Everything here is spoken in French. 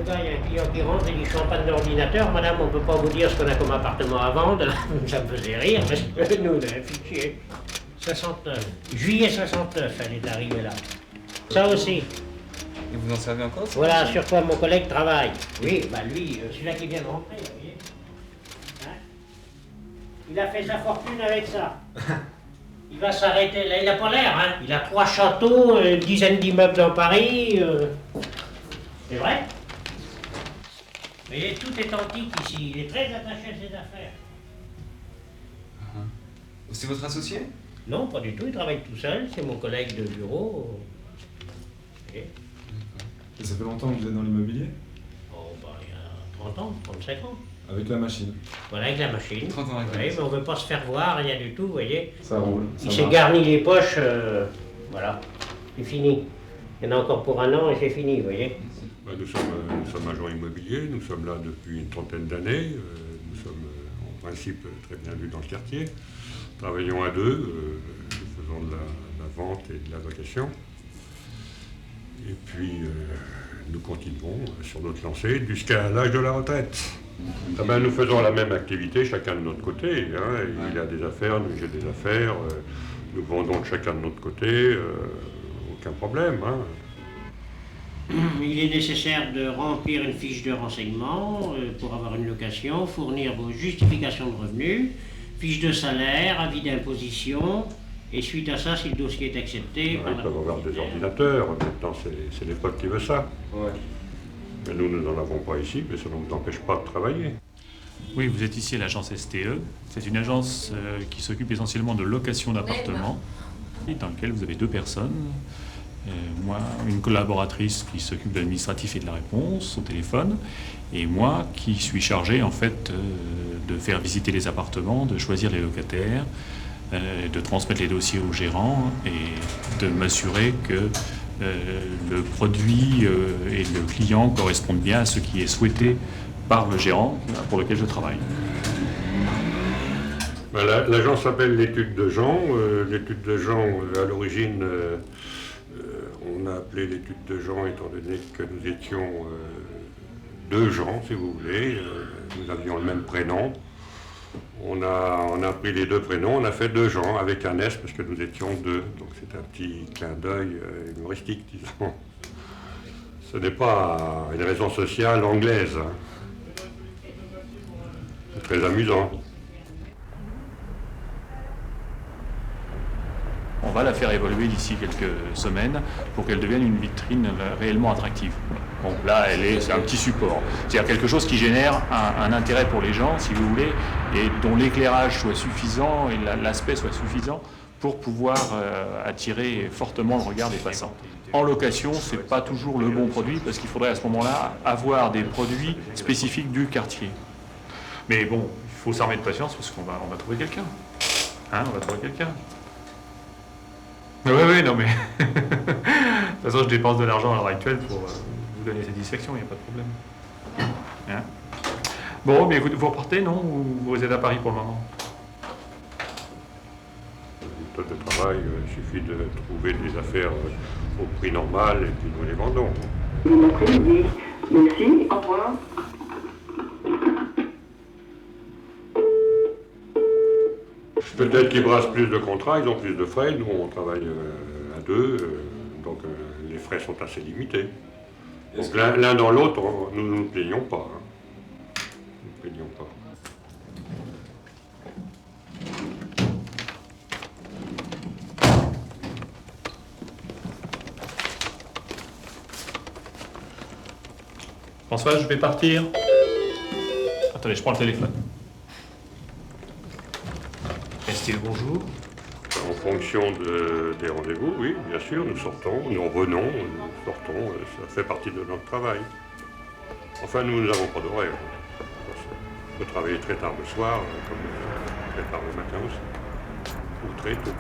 gars, il y a un client qui rentre, il dit je suis en panne d'ordinateur, madame, on ne peut pas vous dire ce qu'on a comme appartement à vendre. Ça me faisait rire, parce que nous, on a un fichier 69. Juillet 69, elle est arrivée là. Ça aussi. Et vous en servez encore? Voilà sur quoi mon collègue travaille. Oui, bah lui, celui-là qui vient de rentrer, vous voyez. Hein, il a fait sa fortune avec ça. Il va s'arrêter, là il n'a pas l'air, hein. Il a 3 châteaux, une dizaine d'immeubles dans Paris. C'est vrai? Vous voyez, tout est antique ici, il est très attaché à ses affaires. C'est votre associé? Non, pas du tout, il travaille tout seul, c'est mon collègue de bureau. Et ça fait longtemps que vous êtes dans l'immobilier? oh, bah, il y a 30 ans, 35 ans. Avec la machine? Voilà, avec la machine. 30 ans avec la Oui, machine. mais on ne veut pas se faire voir, rien du tout, vous voyez. Ça roule. Il s'est garni les poches, voilà, c'est fini. Il y en a encore pour 1 an et c'est fini, vous voyez. Nous sommes agents immobiliers, nous sommes là depuis une trentaine d'années. Nous sommes en principe très bien vus dans le quartier. Travaillons à deux, nous faisons de la vente et de la location. Et puis nous continuons sur notre lancée jusqu'à l'âge de la retraite. Ah ben, nous faisons la même activité chacun de notre côté. Hein. Il a des affaires, nous j'ai des affaires. Nous vendons chacun de notre côté, aucun problème. Hein. Il est nécessaire de remplir une fiche de renseignement pour avoir une location, fournir vos justifications de revenus, fiche de salaire, avis d'imposition, et suite à ça, si le dossier est accepté... Ils peuvent avoir des ordinateurs, maintenant c'est l'époque qui veut ça. Ouais. Mais nous n'en avons pas ici, mais ça ne nous empêche pas de travailler. Oui, vous êtes ici à l'agence STE. C'est une agence qui s'occupe essentiellement de location d'appartements, dans laquelle vous avez 2 personnes. Moi, une collaboratrice qui s'occupe de l'administratif et de la réponse au téléphone, et moi qui suis chargé en fait de faire visiter les appartements, de choisir les locataires, de transmettre les dossiers au gérant et de m'assurer que le produit et le client correspondent bien à ce qui est souhaité par le gérant pour lequel je travaille. L'agence s'appelle l'étude de gens. L'étude de gens, à l'origine, on a appelé l'étude de gens étant donné que nous étions 2 gens, si vous voulez. Nous avions le même prénom. On a pris les 2 prénoms, on a fait 2 gens avec un S parce que nous étions 2. Donc c'est un petit clin d'œil humoristique, disons. Ce n'est pas une raison sociale anglaise. Hein. C'est très amusant. On va la faire évoluer d'ici quelques semaines pour qu'elle devienne une vitrine réellement attractive. Donc là, c'est un petit support. C'est-à-dire quelque chose qui génère un intérêt pour les gens, si vous voulez, et dont l'éclairage soit suffisant et l'aspect soit suffisant pour pouvoir attirer fortement le regard des passants. En location, ce n'est pas toujours le bon produit parce qu'il faudrait à ce moment-là avoir des produits spécifiques du quartier. Mais bon, il faut s'armer de patience parce qu'on va trouver quelqu'un. Hein, on va trouver quelqu'un. Oui, non mais... de toute façon, je dépense de l'argent à l'heure actuelle pour vous donner satisfaction, il n'y a pas de problème. Hein? Bon, mais écoutez, vous repartez, non? Ou vous êtes à Paris pour le moment? Le méthode de travail, il suffit de trouver des affaires au prix normal et puis nous les vendons. Bon après-midi. Merci, au revoir. Peut-être qu'ils brassent plus de contrats, ils ont plus de frais. Nous, on travaille à 2, donc les frais sont assez limités. Donc l'un dans l'autre, nous ne nous plaignons pas. Hein. Nous ne plaignons pas. François, je vais partir. Attendez, je prends le téléphone. STE, bonjour. En fonction des rendez-vous, oui, bien sûr, nous sortons, nous revenons, nous sortons, ça fait partie de notre travail. Enfin, nous n'avons pas d'horaire. On peut travailler très tard le soir, comme très tard le matin aussi, ou très tôt.